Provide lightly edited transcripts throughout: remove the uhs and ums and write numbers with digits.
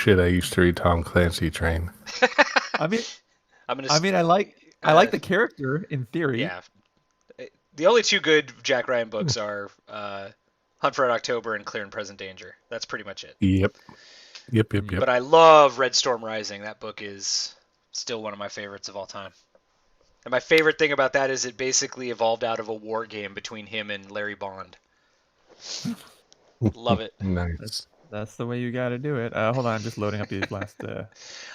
shit, I used to read Tom Clancy Train. I mean, I'm gonna. I like the character in theory. Yeah. The only two good Jack Ryan books are Hunt for Red October and Clear and Present Danger. That's pretty much it. Yep. But I love Red Storm Rising. That book is still one of my favorites of all time. And my favorite thing about that is it basically evolved out of a war game between him and Larry Bond. Love it. Nice. That's the way you got to do it. Hold on, I'm just loading up these last.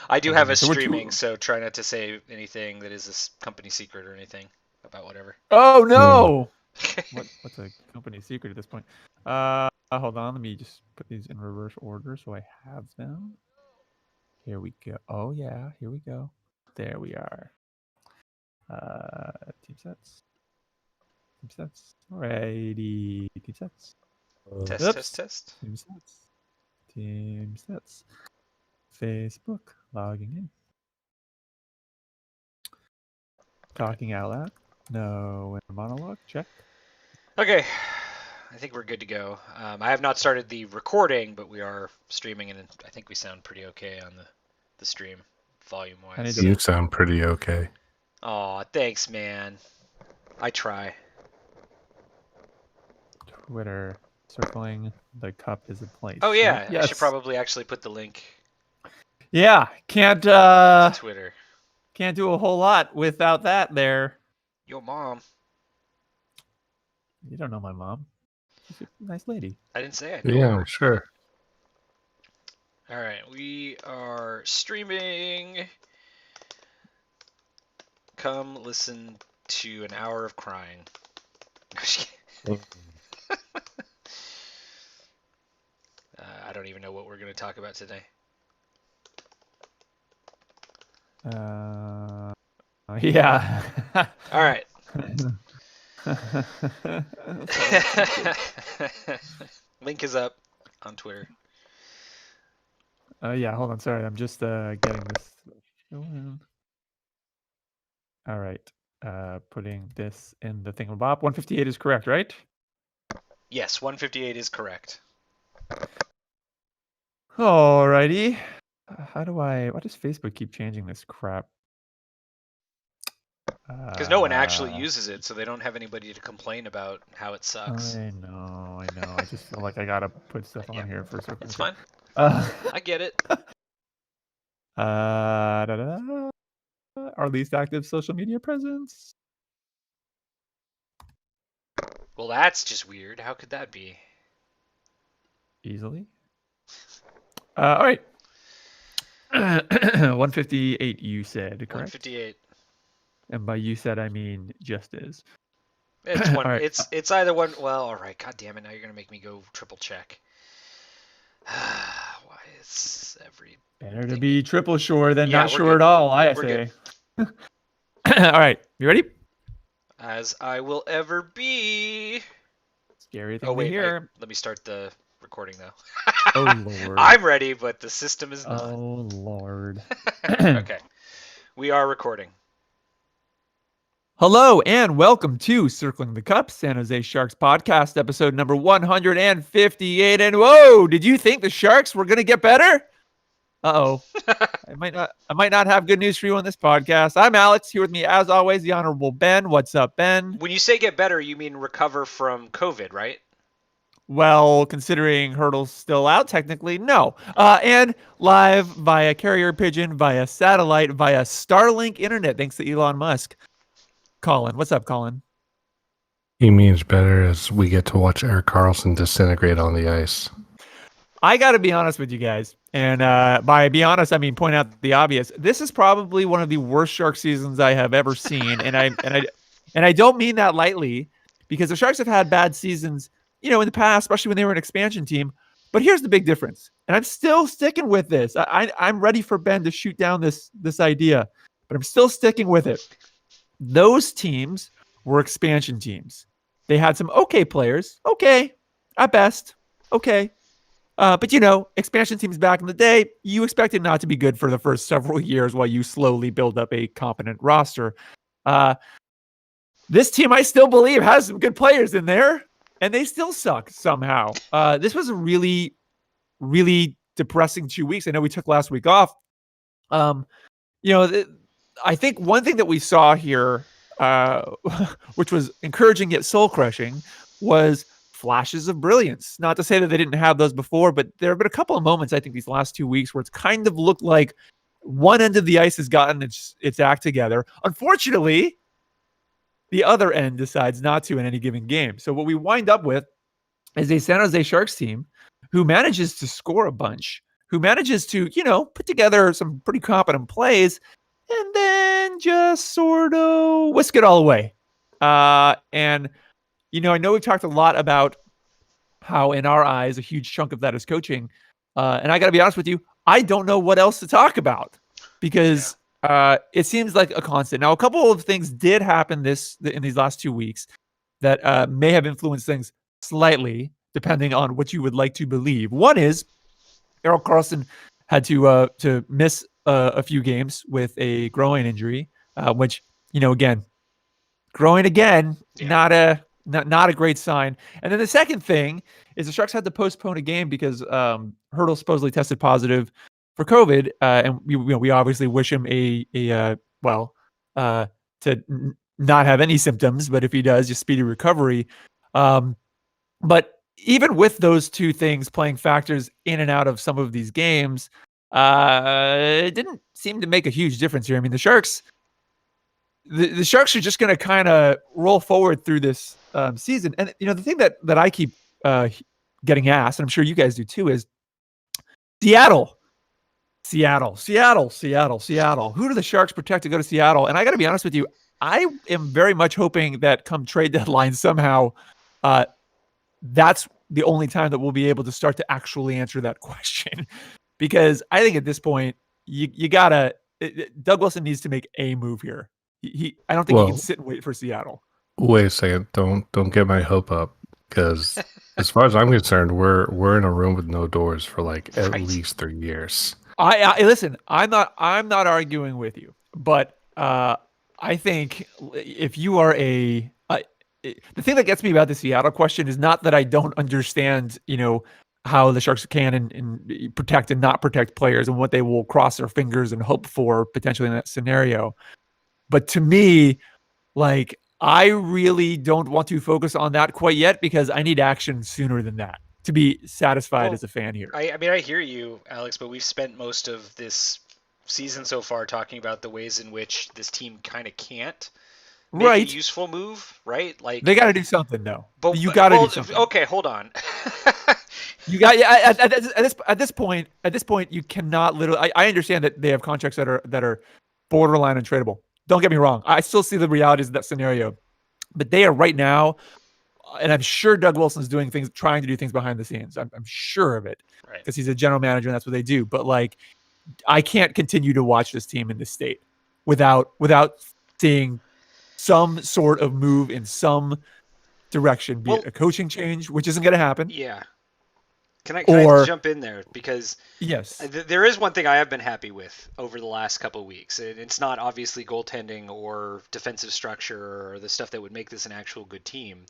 I do have a So we're streaming, so try not to say anything that is a company secret or anything about whatever. Oh no! What's a company secret at this point? Hold on, let me just put these in reverse order so I have them. Here we go. Oh yeah, here we go. There we are. Team sets. Alrighty, team sets. Test. Team sets. Facebook. Logging in. Talking out loud. No monologue. Check. Okay. I think we're good to go. I have not started the recording, but we are streaming, and I think we sound pretty okay on the stream, volume-wise. You sound pretty okay. Aw, thanks, man. I try. Twitter. Circling the cup is a place. Oh, yeah. Yes. I should probably actually put the link Yeah, can't to Twitter. Can't do a whole lot without that there. Your mom. You don't know my mom. She's a nice lady. I didn't say I know. Yeah, sure. All right, we are streaming. Come listen to an hour of crying. I don't even know what we're going to talk about today. Yeah. All right. Link is up on Twitter. Yeah, hold on. Sorry, I'm just getting this. All right. Putting this in the thingamabob. 158 is correct, right? Yes, 158 is correct. Alrighty. Why does Facebook keep changing this crap? Because no one actually uses it, so they don't have anybody to complain about how it sucks. I know. I just feel like I gotta put stuff on here for a second. It's fine. I get it. Our least active social media presence. Well, that's just weird. How could that be? Easily. All right. 158 you said, correct? 158. And by you said, I mean just is. It's one. Right. It's either one. Well, all right. God damn it! Now you're gonna make me go triple check. Why is every better to be triple sure than Yeah, not we're sure good. at all? I say. All right, you ready? As I will ever be. Scary thing Oh wait, to hear. let me start the recording though. Oh Lord. I'm ready, but the system is not. Oh Lord. Okay, we are recording. Hello and welcome to Circling the Cup, San Jose Sharks podcast, episode number 158. And whoa, did you think the Sharks were going to get better? Uh-oh. I might not have good news for you on this podcast. I'm Alex, here with me as always, the Honorable Ben. What's up, Ben? When you say get better, you mean recover from COVID, right? Well, considering Hurdle's still out, technically, no. And live via carrier pigeon, via satellite, via Starlink internet, thanks to Elon Musk. Colin, what's up, Colin? He means better as we get to watch Erik Karlsson disintegrate on the ice. I got to be honest with you guys. And by be honest, I mean point out the obvious. This is probably one of the worst Shark seasons I have ever seen. and I don't mean that lightly, because the Sharks have had bad seasons, in the past, especially when they were an expansion team. But here's the big difference. And I'm still sticking with this. I'm ready for Ben to shoot down this idea, but I'm still sticking with it. Those teams were expansion teams. They had some okay players. Okay. At best. Okay. But expansion teams back in the day, you expected not to be good for the first several years while you slowly build up a competent roster. This team, I still believe, has some good players in there, and they still suck somehow. This was a really, really depressing 2 weeks. I know we took last week off. You know, I think one thing that we saw here, which was encouraging yet soul crushing, was flashes of brilliance. Not to say that they didn't have those before, but there have been a couple of moments, I think, these last 2 weeks where it's kind of looked like one end of the ice has gotten its act together. Unfortunately, the other end decides not to in any given game. So what we wind up with is a San Jose Sharks team who manages to score a bunch, who manages to, put together some pretty competent plays, and then just sort of whisk it all away. And I know we've talked a lot about how, in our eyes, a huge chunk of that is coaching. And I got to be honest with you, I don't know what else to talk about because it seems like a constant. Now, a couple of things did happen in these last 2 weeks that may have influenced things slightly, depending on what you would like to believe. One is Erik Karlsson had to miss a few games with a groin injury, which, again, groin again, not a great sign. And then the second thing is the Sharks had to postpone a game because Hertl supposedly tested positive for COVID, and we obviously wish him to not have any symptoms, but if he does, just speedy recovery. But even with those two things playing factors in and out of some of these games, it didn't seem to make a huge difference here. I mean, the Sharks are just going to kind of roll forward through this season. And, the thing that I keep getting asked, and I'm sure you guys do too, is Seattle. Who do the Sharks protect to go to Seattle? And I got to be honest with you, I am very much hoping that come trade deadline somehow, that's the only time that we'll be able to start to actually answer that question. Because I think at this point, Doug Wilson needs to make a move here. I don't think he can sit and wait for Seattle. Wait a second. Don't get my hope up, because as far as I'm concerned, we're in a room with no doors for like at least 3 years. I listen. I'm not arguing with you, but I think if you are the thing that gets me about the Seattle question is not that I don't understand, how the Sharks can and protect and not protect players and what they will cross their fingers and hope for potentially in that scenario. But to me, like, I really don't want to focus on that quite yet because I need action sooner than that to be satisfied as a fan here. I mean, I hear you, Alex, but we've spent most of this season so far talking about the ways in which this team kind of can't make a useful move, right? Like, they got to do something, though. But you got to do something. Okay, hold on. You got at this point, you cannot literally. I understand that they have contracts that are borderline untradeable. Don't get me wrong. I still see the realities of that scenario, but they are right now, and I'm sure Doug Wilson's trying to do things behind the scenes. I'm sure of it because he's a general manager and that's what they do. But like, I can't continue to watch this team in this state without seeing some sort of move in some direction, be it a coaching change, which isn't going to happen. Yeah. Can I jump in there? Because yes, there is one thing I have been happy with over the last couple of weeks. It's not obviously goaltending or defensive structure or the stuff that would make this an actual good team.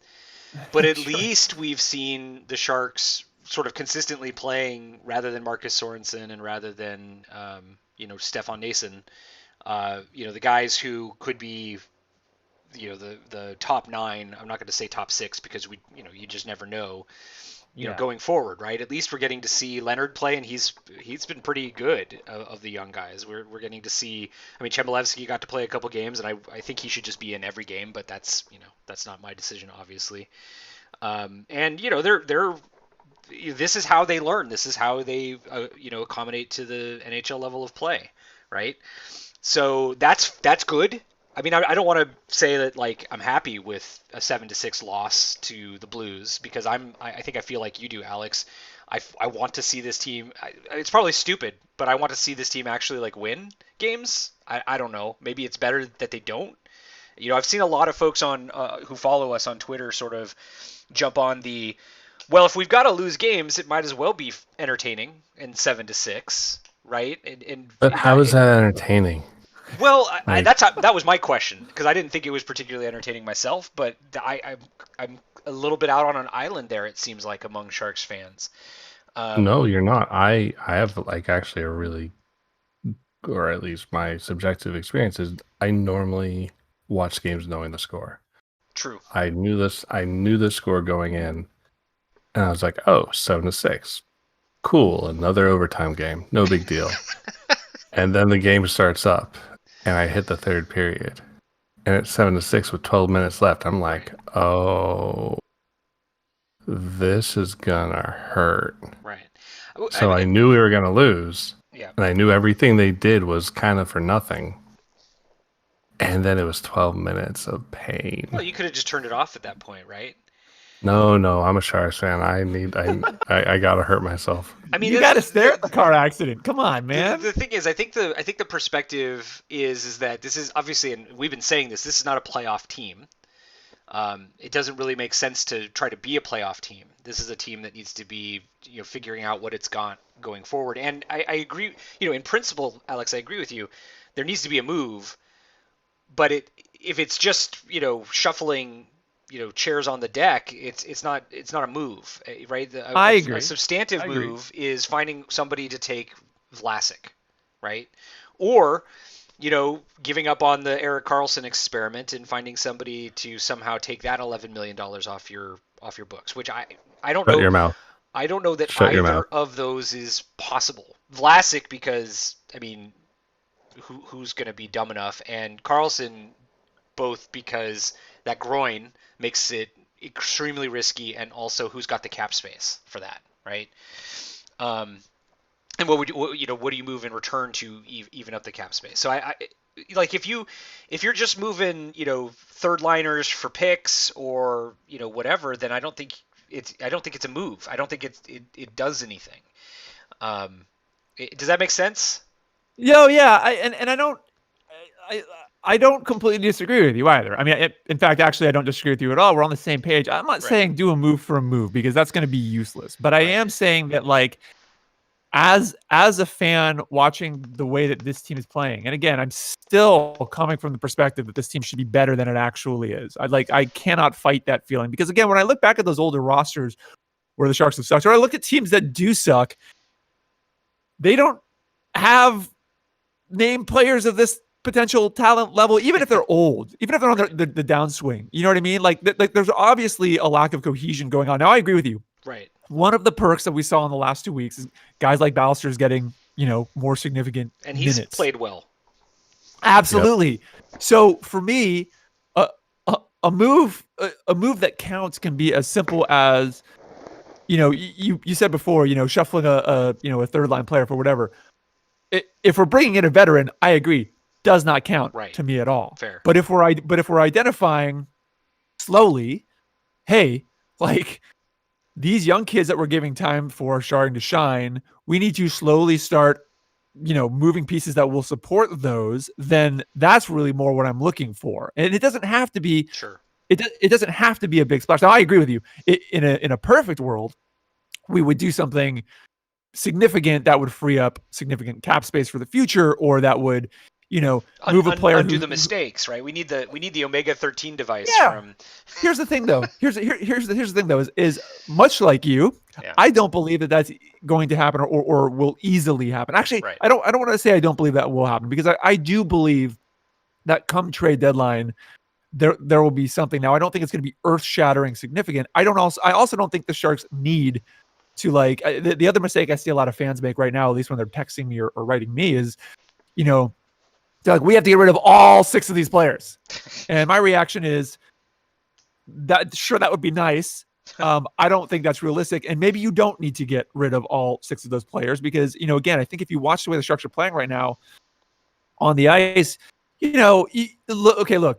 But at least we've seen the Sharks sort of consistently playing rather than Marcus Sorensen and rather than, Stefan Noesen, the guys who could be, the top 9. I'm not going to say top 6 because you just never know. Going forward, right? At least we're getting to see Leonard play, and he's been pretty good of the young guys. We're getting to see. I mean, Chmelevski got to play a couple games, and I think he should just be in every game. But that's not my decision, obviously. And they're this is how they learn. This is how they accommodate to the NHL level of play, right? So that's good. I mean, I don't want to say that like I'm happy with a 7-6 loss to the Blues because I think I feel like you do, Alex. I want to see this team. It's probably stupid, but I want to see this team actually like win games. I don't know. Maybe it's better that they don't. I've seen a lot of folks on who follow us on Twitter sort of jump on the, well, if we've got to lose games, it might as well be entertaining in 7-6, right? But how is that entertaining? Well, that was my question because I didn't think it was particularly entertaining myself, but I'm a little bit out on an island there. It seems like among Sharks fans. No, you're not. I have like actually a really, or at least my subjective experience is I normally watch games knowing the score. True. I knew the score going in, and I was like, oh, 7-6. Cool, another overtime game. No big deal. And then the game starts up, and I hit the third period, and it's 7-6 with 12 minutes left. I'm like, oh, this is gonna hurt. Right. So I knew we were gonna lose. Yeah. And I knew everything they did was kind of for nothing. And then it was 12 minutes of pain. Well, you could have just turned it off at that point, right? No, I'm a Sharks fan. I gotta hurt myself. I mean, you gotta stare at the car accident. Come on, man. The thing is, I think the perspective is that this is obviously, and we've been saying this is not a playoff team. It doesn't really make sense to try to be a playoff team. This is a team that needs to be, figuring out what it's got going forward. And I agree, in principle, Alex, I agree with you. There needs to be a move, but if it's just, shuffling, chairs on the deck, it's not a move, right? I agree. A substantive move is finding somebody to take Vlasic, right? Or, giving up on the Erik Karlsson experiment and finding somebody to somehow take that $11 million off your books, which I don't know. Shut your mouth. I don't know that Shut either of those is possible. Vlasic, because who's going to be dumb enough, and Karlsson, both because that groin makes it extremely risky, and also who's got the cap space for that, right? And what do you move in return to even up the cap space? So I like if you're just moving, third liners for picks or whatever, then I don't think it's a move. I don't think it does anything. Does that make sense? Yeah. I don't completely disagree with you either. I mean, in fact, actually, I don't disagree with you at all. We're on the same page. I'm not saying do a move for a move because that's going to be useless. But I am saying that, like, as a fan watching the way that this team is playing, and again, I'm still coming from the perspective that this team should be better than it actually is. I cannot fight that feeling because, again, when I look back at those older rosters where the Sharks have sucked, or I look at teams that do suck, they don't have named players of this potential talent level, even if they're old, even if they're on the downswing. You know what I mean? Like there's obviously a lack of cohesion going on. Now, I agree with you. Right. One of the perks that we saw in the last 2 weeks is guys like Ballister's getting, more significant and he's minutes. Played well. Absolutely. Yep. So for me, a move that counts can be as simple as, you said before, shuffling a third line player for whatever. If we're bringing in a veteran, I agree, does not count to me at all. Fair. But if we're identifying slowly, hey, like, these young kids that we're giving time for starting to shine, we need to slowly start, moving pieces that will support those. Then that's really more what I'm looking for. And it doesn't have to be, it doesn't have to be a big splash. Now, I agree with you. In a perfect world, we would do something significant that would free up significant cap space for the future, or that would, move a player undo the mistakes, right? We need the Omega 13 device. Yeah. Here's the thing, though. Here's the thing, though. Is much like you, I don't believe that that's going to happen or will easily happen. Actually, I don't want to say I don't believe that will happen, because I do believe that come trade deadline, there will be something. Now, I don't think it's going to be earth-shattering significant. I also don't think the Sharks need to, like, the other mistake I see a lot of fans make right now, at least when they're texting me or writing me, is, they're like, we have to get rid of all 6 of these players. And my reaction is that would be nice. I don't think that's realistic. And maybe you don't need to get rid of all 6 of those players because, again, I think if you watch the way the Sharks are playing right now on the ice, look,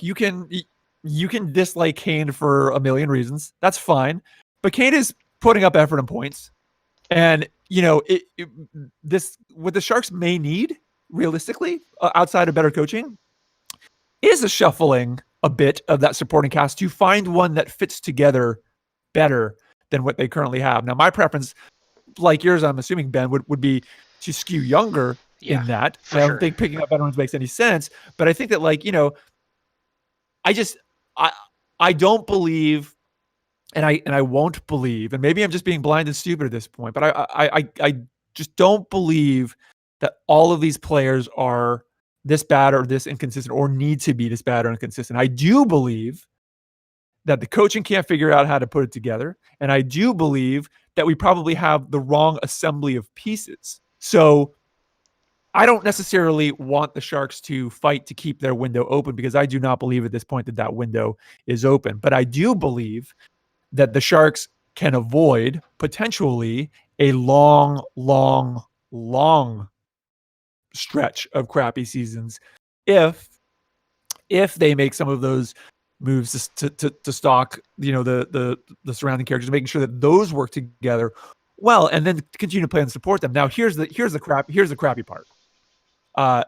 you can dislike Kane for a million reasons. That's fine. But Kane is putting up effort and points. And, what the Sharks may need, realistically, outside of better coaching, is a shuffling a bit of that supporting cast to find one that fits together better than what they currently have. Now, my preference, like yours, I'm assuming, Ben, would be to skew younger in that. I don't think picking up veterans makes any sense, but I think that, like, I don't believe and I won't believe, and maybe I'm just being blind and stupid at this point, but I just don't believe that all of these players are this bad or this inconsistent or need to be this bad or inconsistent. I do believe that the coaching can't figure out how to put it together, and I do believe that we probably have the wrong assembly of pieces. So I don't necessarily want the Sharks to fight to keep their window open, because I do not believe at this point that that window is open. But I do believe that the Sharks can avoid potentially a long stretch of crappy seasons if they make some of those moves to stock, the surrounding characters, making sure that those work together well, and then continue to play and support them. Now, here's the crappy part. I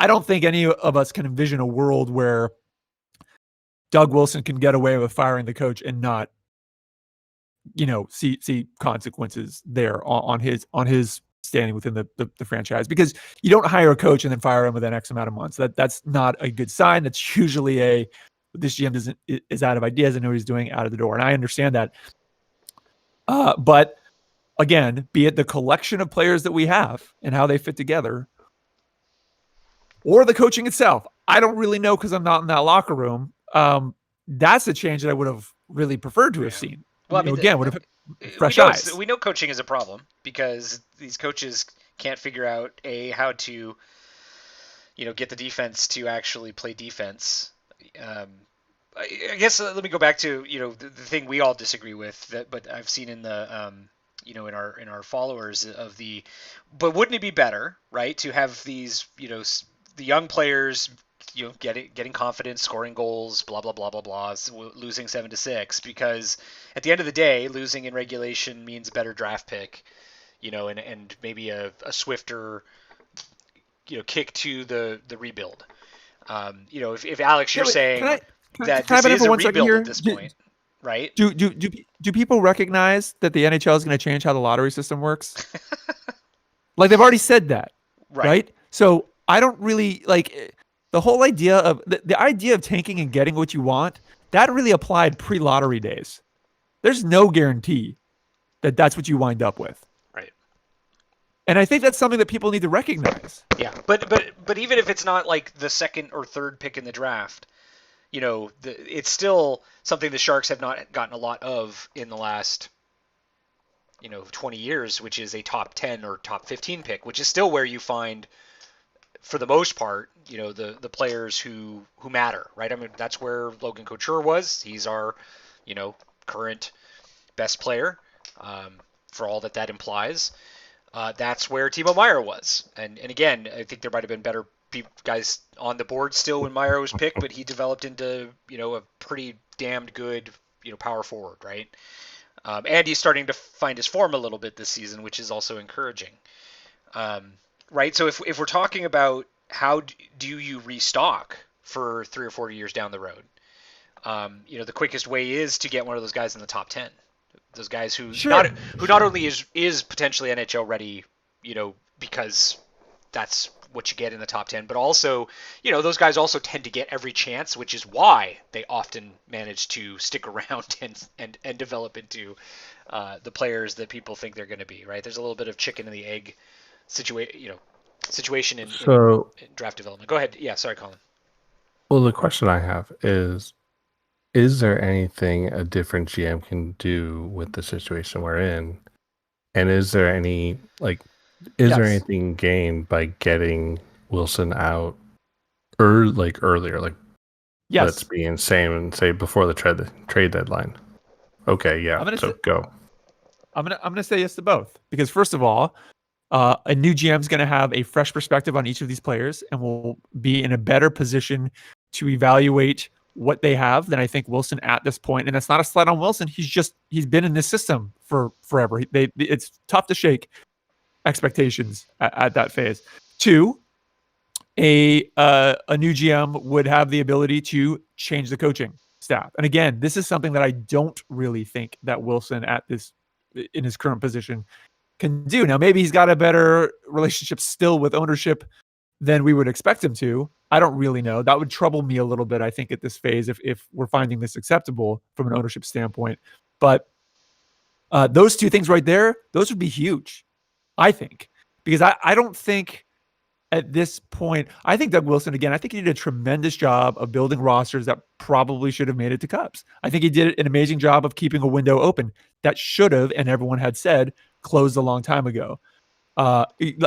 don't think any of us can envision a world where Doug Wilson can get away with firing the coach and not, see consequences there on his standing within the franchise, because you don't hire a coach and then fire him within X amount of months. That's not a good sign. That's usually this GM is out of ideas and know what he's doing, out of the door. And I understand that. But again, be it the collection of players that we have and how they fit together, or the coaching itself, I don't really know, because I'm not in that locker room. That's a change that I would have really preferred to have seen. Well, would have fresh eyes. We know coaching is a problem, because these coaches can't figure out how to, get the defense to actually play defense. I guess let me go back to the thing we all disagree with, but I've seen in the in our followers of the. But wouldn't it be better, right, to have these the young players getting confidence, scoring goals, blah blah blah blah blah, losing 7-6, because at the end of the day, losing in regulation means a better draft pick, and maybe a swifter kick to the rebuild. If Alex, you're saying that this is a rebuild at this point, right? Do people recognize that the NHL is going to change how the lottery system works? Like, they've already said that, right? So I don't really like the whole idea of the idea of tanking and getting what you want. That really applied pre-lottery days. There's no guarantee that that's what you wind up with. Right. And I think that's something that people need to recognize. Yeah, but even if it's not like the second or third pick in the draft, it's still something the Sharks have not gotten a lot of in the last 20 years, which is a top 10 or top 15 pick, which is still where you find, for the most part, the players who matter, right? I mean, that's where Logan Couture was. He's our, current best player, for all that implies. That's where Timo Meier was. And again, I think there might have been better guys on the board still when Meier was picked, but he developed into, a pretty damned good, power forward, right? And he's starting to find his form a little bit this season, which is also encouraging. Right. So if we're talking about how do you restock for 3 or 4 years down the road, the quickest way is to get one of those guys in the top 10. Those guys who not only is potentially NHL ready, because that's what you get in the top 10, but also, those guys also tend to get every chance, which is why they often manage to stick around and develop into the players that people think they're going to be. Right. There's a little bit of chicken and the egg situation in draft development. Go ahead. Yeah, sorry, Colin. Well, the question I have is there anything a different GM can do with the situation we're in? And is there any, there anything gained by getting Wilson out earlier? Yes. Let's be insane and say before the trade deadline. Okay, yeah. Go. I'm gonna say yes to both, because first of all, a new GM is going to have a fresh perspective on each of these players and will be in a better position to evaluate what they have than I think Wilson at this point. And it's not a slight on Wilson. He's been in this system for forever. It's tough to shake expectations at that phase. 2, a new GM would have the ability to change the coaching staff. And again, this is something that I don't really think that Wilson in his current position can do. Now, maybe he's got a better relationship still with ownership than we would expect him to, I don't really know. That would trouble me a little bit, I think, at this phase if we're finding this acceptable from an ownership standpoint. But those two things right there, those would be huge, I think, because I don't think at this point, I think Doug Wilson, again, I think he did a tremendous job of building rosters that probably should have made it to Cubs. I think he did an amazing job of keeping a window open that should have, and everyone had said, closed a long time ago.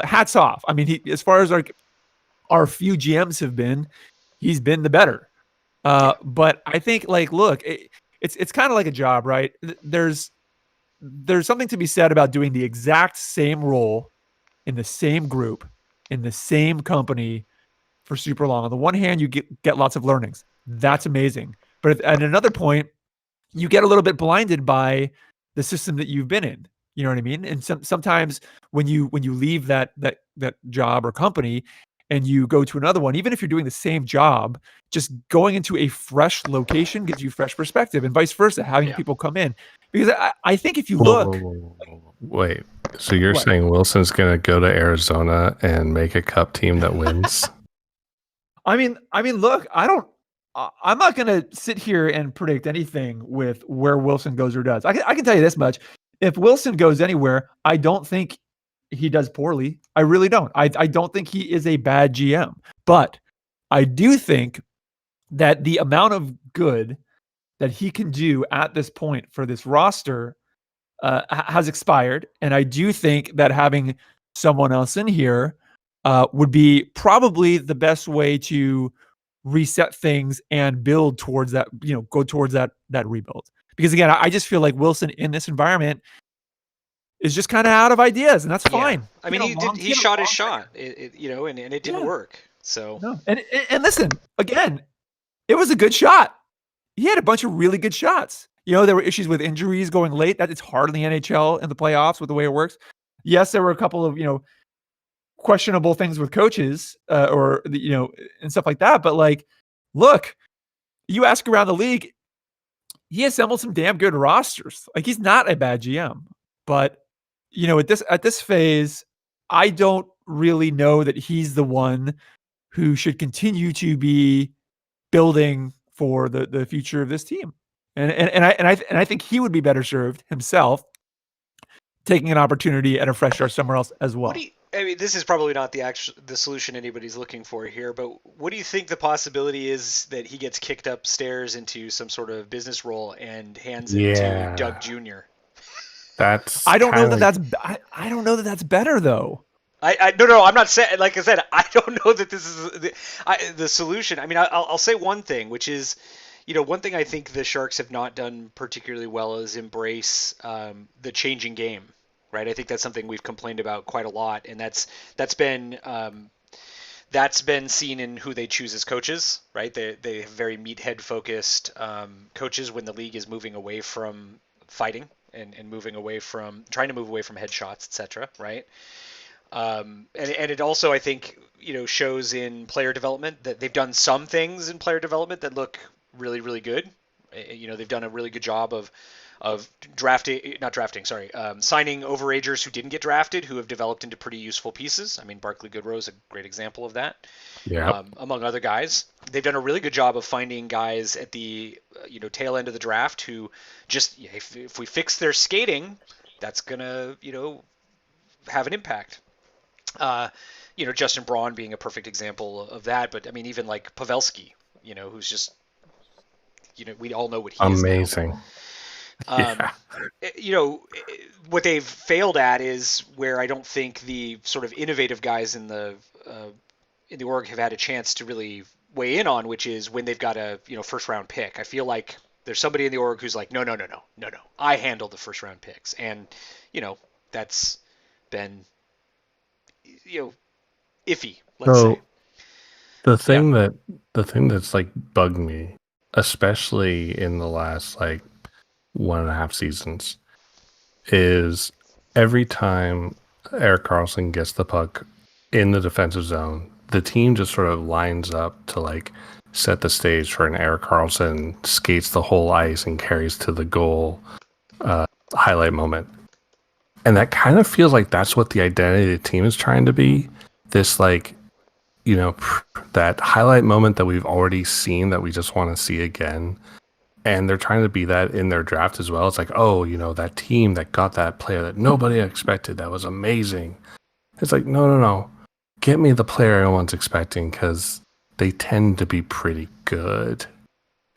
Hats off. I mean, as far as our few GMs have been, he's been the better. But I think, look, it's kind of like a job, right? There's something to be said about doing the exact same role in the same group, in the same company for super long. On the one hand, you get lots of learnings. That's amazing. But at another point, you get a little bit blinded by the system that you've been in. You know what I mean? And sometimes when you leave that job or company and you go to another one, even if you're doing the same job, just going into a fresh location gives you fresh perspective, and vice versa, having people come in. Because I think if you look... Wait, so you're saying Wilson's going to go to Arizona and make a Cup team that wins? I mean, look, I'm not going to sit here and predict anything with where Wilson goes or does. I can tell you this much. If Wilson goes anywhere, I don't think he does poorly. I really don't. I don't think he is a bad GM. But I do think that the amount of good that he can do at this point for this roster has expired. And I do think that having someone else in here would be probably the best way to reset things and build towards that, go towards that rebuild. Because again, I just feel like Wilson in this environment is just kind of out of ideas, and that's fine. I mean, he shot his shot, and it didn't work. So no, and listen, again, it was a good shot. He had a bunch of really good shots. There were issues with injuries going late. That it's hard in the NHL in the playoffs with the way it works. Yes, there were a couple of questionable things with coaches and stuff like that. But look, you ask around the league, he assembled some damn good rosters. He's not a bad GM, but at this phase, I don't really know that he's the one who should continue to be building for the future of this team. And I think he would be better served himself taking an opportunity at a fresh start somewhere else as well. This is probably not the solution anybody's looking for here, but what do you think the possibility is that he gets kicked upstairs into some sort of business role and hands it to Doug Jr.? I don't know that that's better though. No, I'm not saying. Like I said, I don't know that this is the solution. I mean, I'll say one thing, which is, one thing I think the Sharks have not done particularly well is embrace the changing game. Right, I think that's something we've complained about quite a lot, and that's been seen in who they choose as coaches. Right, they have very meathead focused coaches when the league is moving away from fighting and trying to move away from headshots, etc. Right, and it also, I think, shows in player development that they've done some things in player development that look really, really good. They've done a really good job of signing overagers who didn't get drafted, who have developed into pretty useful pieces. I mean, Barclay Goodrow is a great example of that. Yeah. Among other guys, they've done a really good job of finding guys at the tail end of the draft who just, if we fix their skating, that's gonna have an impact. Justin Braun being a perfect example of that. But I mean, even like Pavelski, who's just, we all know what he is. Amazing. What they've failed at is where I don't think the sort of innovative guys in the org have had a chance to really weigh in on, which is when they've got a first round pick. I feel like there's somebody in the org who's like, no, I handle the first round picks, and that's been iffy. Let's say the thing that's bugged me, especially in the last 1.5 seasons, is every time Erik Karlsson gets the puck in the defensive zone, the team just sort of lines up to set the stage for an Erik Karlsson skates the whole ice and carries to the goal highlight moment. And that kind of feels like that's what the identity of the team is trying to be. This that highlight moment that we've already seen that we just want to see again. And they're trying to be that in their draft as well. It's like, oh, that team that got that player that nobody expected, that was amazing. It's like, no. Get me the player everyone's expecting, because they tend to be pretty good.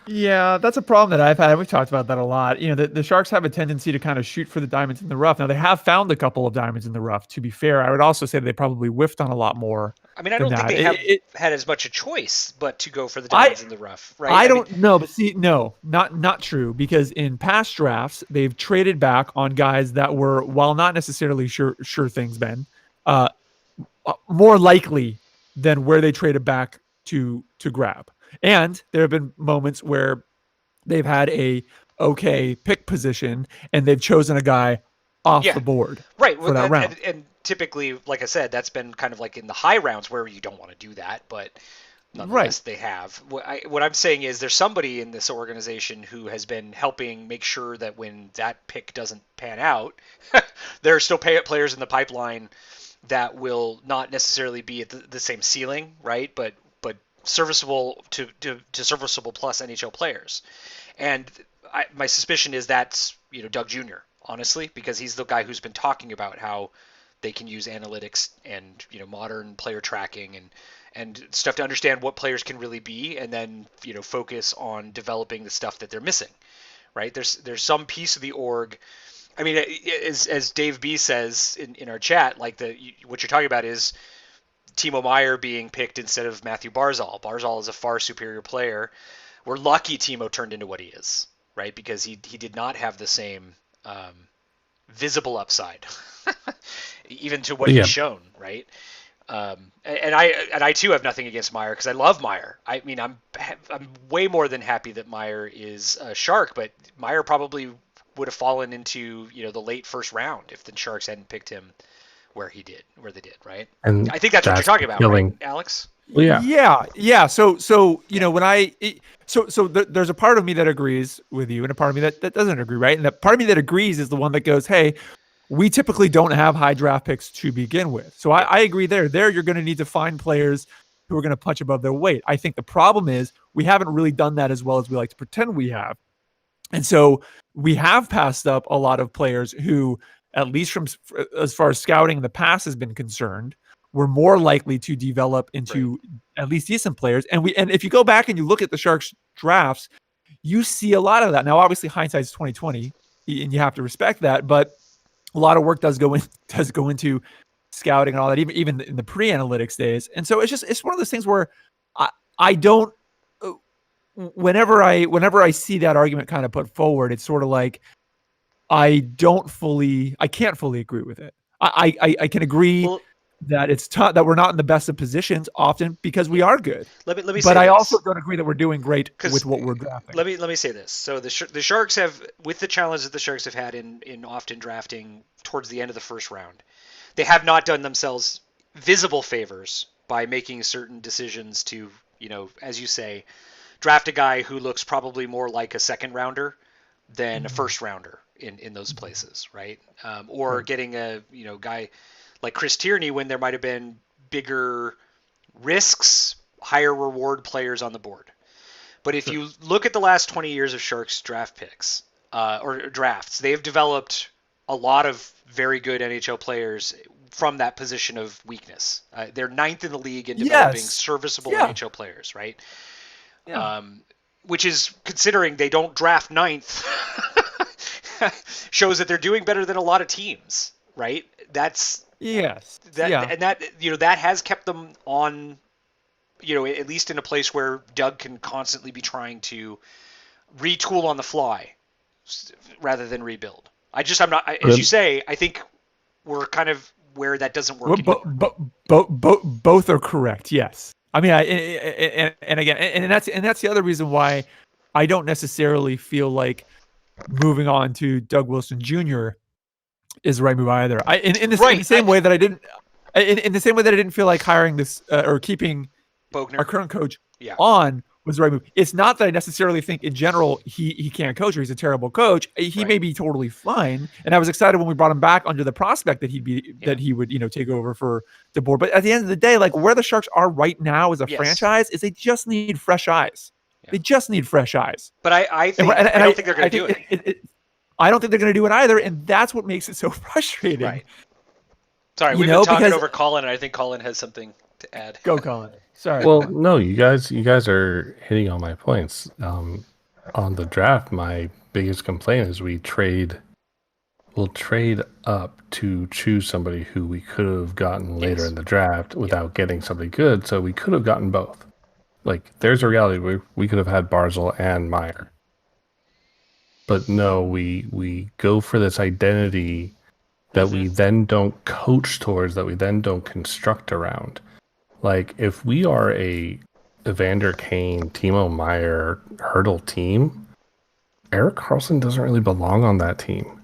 Yeah, that's a problem that I've had. We've talked about that a lot. The Sharks have a tendency to kind of shoot for the diamonds in the rough. Now, they have found a couple of diamonds in the rough. To be fair, I would also say they probably whiffed on a lot more. I mean, I don't think they have had as much a choice but to go for the diamonds in the rough, right? I don't know, but see, no, not true, because in past drafts, they've traded back on guys that were, while not necessarily sure things, Ben, more likely than where they traded back to grab. And there have been moments where they've had a okay pick position and they've chosen a guy off the board for that round. And typically, like I said, that's been kind of like in the high rounds where you don't want to do that, but nonetheless they have. What I'm saying is there's somebody in this organization who has been helping make sure that when that pick doesn't pan out, there are still players in the pipeline that will not necessarily be at the same ceiling, right? But serviceable to serviceable plus NHL players. And my suspicion is that's Doug Jr., honestly, because he's the guy who's been talking about how they can use analytics and modern player tracking and stuff to understand what players can really be, and then focus on developing the stuff that they're missing, right? There's some piece of the org. I mean, as Dave B says in our chat, like what you're talking about is Timo Meier being picked instead of Matthew Barzal. Barzal is a far superior player. We're lucky Timo turned into what he is, right? Because he did not have the same visible upside, even to what he's shown, right? And I too have nothing against Meier, because I love Meier. I mean, I'm way more than happy that Meier is a Shark, but Meier probably would have fallen into the late first round if the Sharks hadn't picked him where they did, right? And I think that's what you're talking about, right, Alex? Well, yeah. So when there's a part of me that agrees with you and a part of me that doesn't agree, right? And that part of me that agrees is the one that goes, hey, we typically don't have high draft picks to begin with. So I agree there. There, you're going to need to find players who are going to punch above their weight. I think the problem is we haven't really done that as well as we like to pretend we have. And so we have passed up a lot of players who, at least from as far as scouting in the past has been concerned, we're more likely to develop into at least decent players. And if you go back and you look at the Sharks drafts, you see a lot of that. Now, obviously, hindsight's 2020, and you have to respect that. But a lot of work does go into scouting and all that, even in the pre-analytics days. And so it's one of those things where I don't. Whenever I see that argument kind of put forward, it's sort of like I can't fully agree with it. I can agree that it's tough, that we're not in the best of positions often because we are good. Let me. But I also don't agree that we're doing great with what we're drafting. Let me say this. So the Sharks have, with the challenge that the Sharks have had in often drafting towards the end of the first round, they have not done themselves visible favors by making certain decisions to, as you say, draft a guy who looks probably more like a second rounder than a first rounder in those places, right? Or getting a guy like Chris Tierney when there might have been bigger risks, higher reward players on the board. But if you look at the last 20 years of Sharks draft picks or drafts, they've developed a lot of very good NHL players from that position of weakness. They're ninth in the league in developing serviceable NHL players, right? Yeah. Which is, considering they don't draft ninth, shows that they're doing better than a lot of teams, right? And that has kept them on, at least in a place where Doug can constantly be trying to retool on the fly rather than rebuild. I'm not, as you say, I think we're kind of where that doesn't work. Both are correct. Yes. I mean, and that's the other reason why I don't necessarily feel like moving on to Doug Wilson Jr. is the right move either. In the same way that I didn't feel like hiring this or keeping Bogner, our current coach, on was the right move. It's not that I necessarily think in general he can't coach or he's a terrible coach. He may be totally fine. And I was excited when we brought him back under the prospect that that he would, take over for DeBoer. But at the end of the day, like where the Sharks are right now as a franchise is they just need fresh eyes. Yeah. They just need fresh eyes. But I don't think they're going to do it. I don't think they're going to do it either. And that's what makes it so frustrating. Right. Sorry, we've been talking over Colin, and I think Colin has something to add. Go, Colin. Sorry. Well, no, you guys are hitting all my points. On the draft, my biggest complaint is we'll trade up to choose somebody who we could have gotten later in the draft without getting somebody good. So we could have gotten both. Like, there's a reality. We could have had Barzal and Meyer. But no, we go for this identity that we then don't coach towards, that we then don't construct around. Like, if we are a Evander Kane, Timo Meyer, Hertl team, Erik Karlsson doesn't really belong on that team.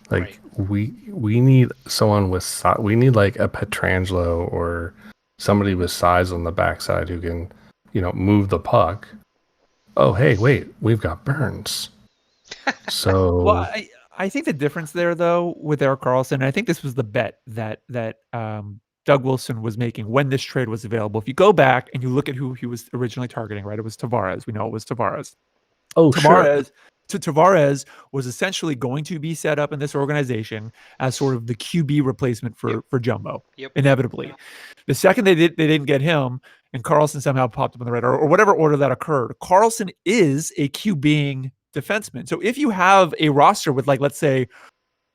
Like, we need someone with we need like a Pietrangelo or somebody with size on the backside who can, move the puck. Oh, hey, wait, we've got Burns. So well, I think the difference there though with Erik Karlsson, I think this was the bet that Doug Wilson was making when this trade was available. If you go back and you look at who he was originally targeting, right? It was Tavares. We know it was Tavares. Oh, Tavares. Sure. Tavares was essentially going to be set up in this organization as sort of the QB replacement for Jumbo, inevitably. The second they didn't get him, and Karlsson somehow popped up on the radar, or whatever order that occurred, Karlsson is a QBing defenseman. So if you have a roster with, like, let's say,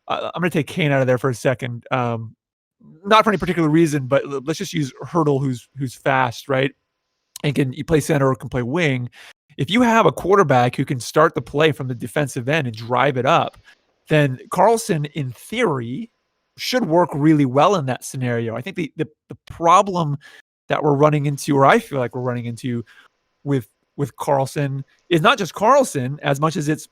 I'm going to take Kane out of there for a second, not for any particular reason, but let's just use Hertl, who's fast, right, and can play center or can play wing. If you have a quarterback who can start the play from the defensive end and drive it up, then Karlsson, in theory, should work really well in that scenario. I think the problem that we're running into, or I feel like we're running into with Karlsson, is not just Karlsson as much as it's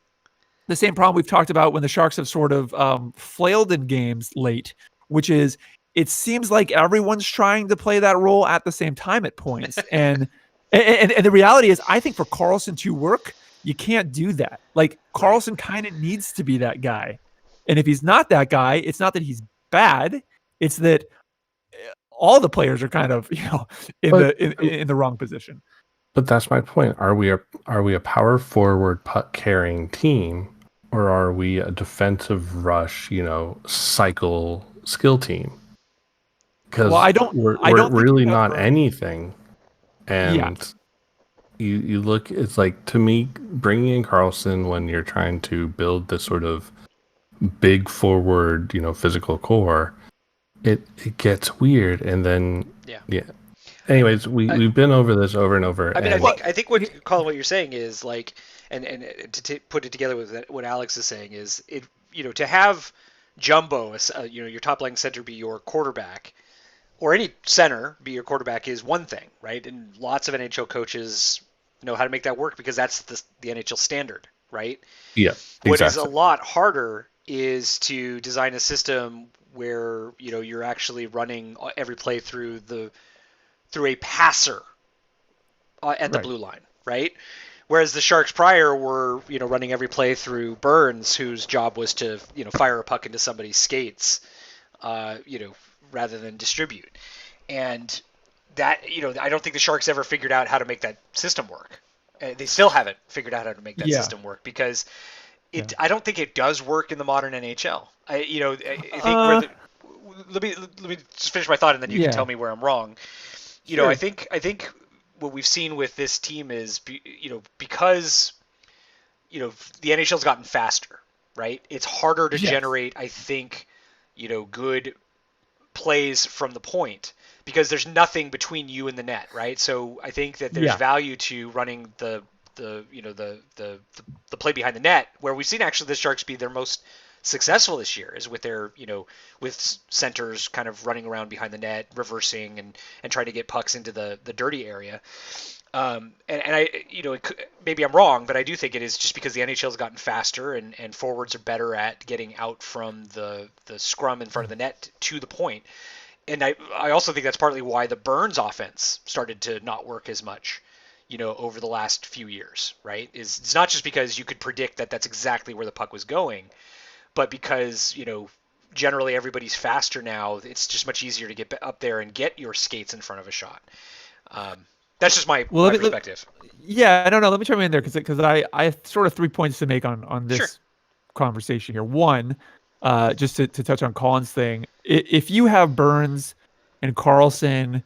the same problem we've talked about when the Sharks have sort of flailed in games late, which is it seems like everyone's trying to play that role at the same time at points. And the reality is, I think for Karlsson to work, you can't do that. Like, Karlsson kind of needs to be that guy. And if he's not that guy, it's not that he's bad. It's that all the players are kind of, in the wrong position. But that's my point. Are we a power forward puck carrying team, or are we a defensive rush, cycle skill team? Because we're really not anything. And you look, it's like, to me, bringing in Karlsson when you're trying to build this sort of big forward, physical core, it gets weird. And then, Anyways, we've been over this over and over. I mean, I think what Colin, what you're saying is, like, and to put it together with what Alex is saying is, it, to have Jumbo, your top line center be your quarterback, or any center be your quarterback, is one thing, right? And lots of NHL coaches know how to make that work because that's the NHL standard, right? Yeah, exactly. What is a lot harder is to design a system where you're actually running every play through a passer at the blue line, right? Whereas the Sharks prior were, running every play through Burns, whose job was to, fire a puck into somebody's skates, rather than distribute. And that, I don't think the Sharks ever figured out how to make that system work. They still haven't figured out how to make that system work because I don't think it does work in the modern NHL. I think let me just finish my thought and then you can tell me where I'm wrong. I think what we've seen with this team is, because, the NHL's gotten faster, right? It's harder to generate, I think, good plays from the point because there's nothing between you and the net, right? So I think that there's value to running the play behind the net, where we've seen actually the Sharks be their most successful this year is with their, with centers kind of running around behind the net, reversing and trying to get pucks into the dirty area. And I, maybe I'm wrong, but I do think it is just because the NHL has gotten faster and forwards are better at getting out from the scrum in front of the net to the point. And I also think that's partly why the Burns offense started to not work as much. over the last few years, right? It's not just because you could predict that that's exactly where the puck was going, but because, generally everybody's faster now. It's just much easier to get up there and get your skates in front of a shot. That's just my perspective. Yeah, no. Let me chime in there because I have sort of 3 points to make on this conversation here. One, just to touch on Colin's thing, if you have Burns and Karlsson,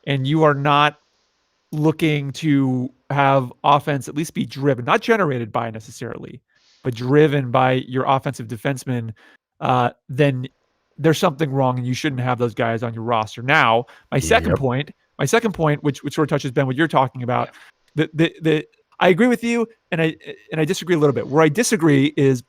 and you are not looking to have offense at least be driven, not generated by necessarily, but driven by your offensive defenseman, then there's something wrong and you shouldn't have those guys on your roster. Now, my second point, which sort of touches, Ben, what you're talking about, I agree with you and I disagree a little bit. Where I disagree is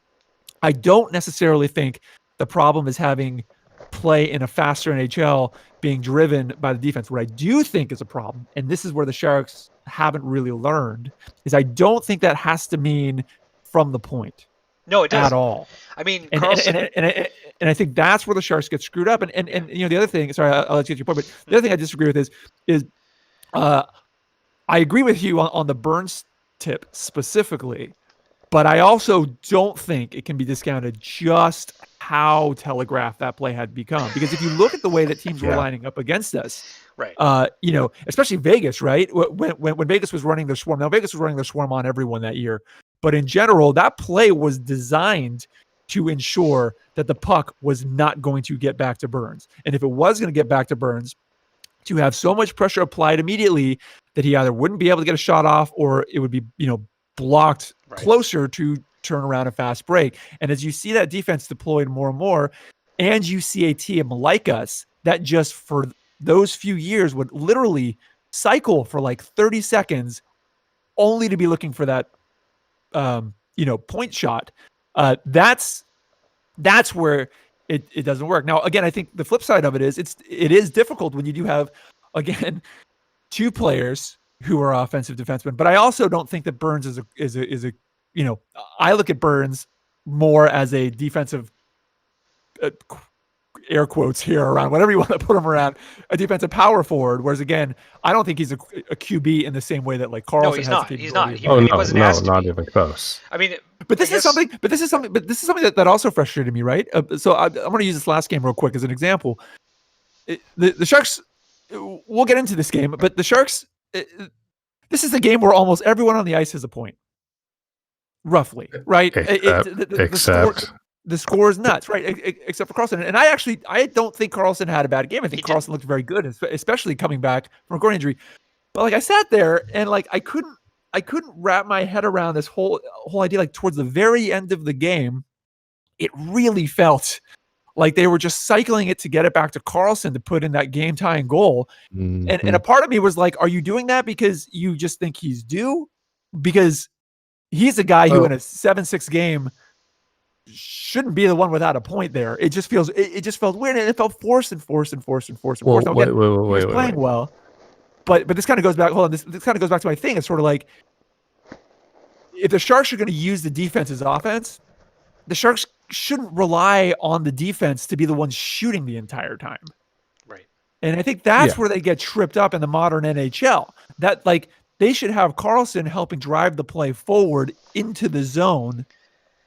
I don't necessarily think the problem is having play in a faster NHL being driven by the defense. What I do think is a problem, and this is where the Sharks haven't really learned, is I don't think that has to mean from the point. No, it doesn't at all. I mean, and I think that's where the Sharks get screwed up. And the other thing, sorry, I'll let you get your point, but the other thing I disagree with is I agree with you on the Burns tip specifically, but I also don't think it can be discounted just how telegraphed that play had become. Because if you look at the way that teams were lining up against us, right? Especially Vegas, right? When Vegas was running their swarm, now Vegas was running their swarm on everyone that year, but in general, that play was designed to ensure that the puck was not going to get back to Burns, and if it was going to get back to Burns, to have so much pressure applied immediately that he either wouldn't be able to get a shot off or it would be blocked closer to turn around a fast break. And as you see that defense deployed more and more, and you see a team like us that just for those few years would literally cycle for like 30 seconds only to be looking for that point shot, that's where it doesn't work. Now, again, I think the flip side of it is it is difficult when you do have, again, two players who are offensive defensemen. But I also don't think that Burns is a I look at Burns more as a defensive, air quotes here around whatever you want to put him around, a defensive power forward. Whereas again, I don't think he's a QB in the same way that like Karlsson has. No, he's not. He not even close. I mean, this is something that also frustrated me, right? So I'm going to use this last game real quick as an example. The Sharks, we'll get into this game, but the Sharks, this is a game where almost everyone on the ice has a point. Roughly, right? Except the score is nuts, right? Except for Karlsson. And I don't think Karlsson had a bad game. I think Karlsson looked very good, especially coming back from a groin injury. But like I sat there and like I couldn't wrap my head around this whole idea. Like towards the very end of the game, it really felt like they were just cycling it to get it back to Karlsson to put in that game tying goal. Mm-hmm. And a part of me was like, are you doing that because you just think he's due? Because he's a guy who in a 7-6 game shouldn't be the one without a point there. It just felt weird, and it felt forced. Now, again, playing well, but this kind of goes back. Hold on, this kind of goes back to my thing. It's sort of like if the Sharks are going to use the defense as offense, the Sharks shouldn't rely on the defense to be the ones shooting the entire time. Right. And I think that's where they get tripped up in the modern NHL. That like they should have Karlsson helping drive the play forward into the zone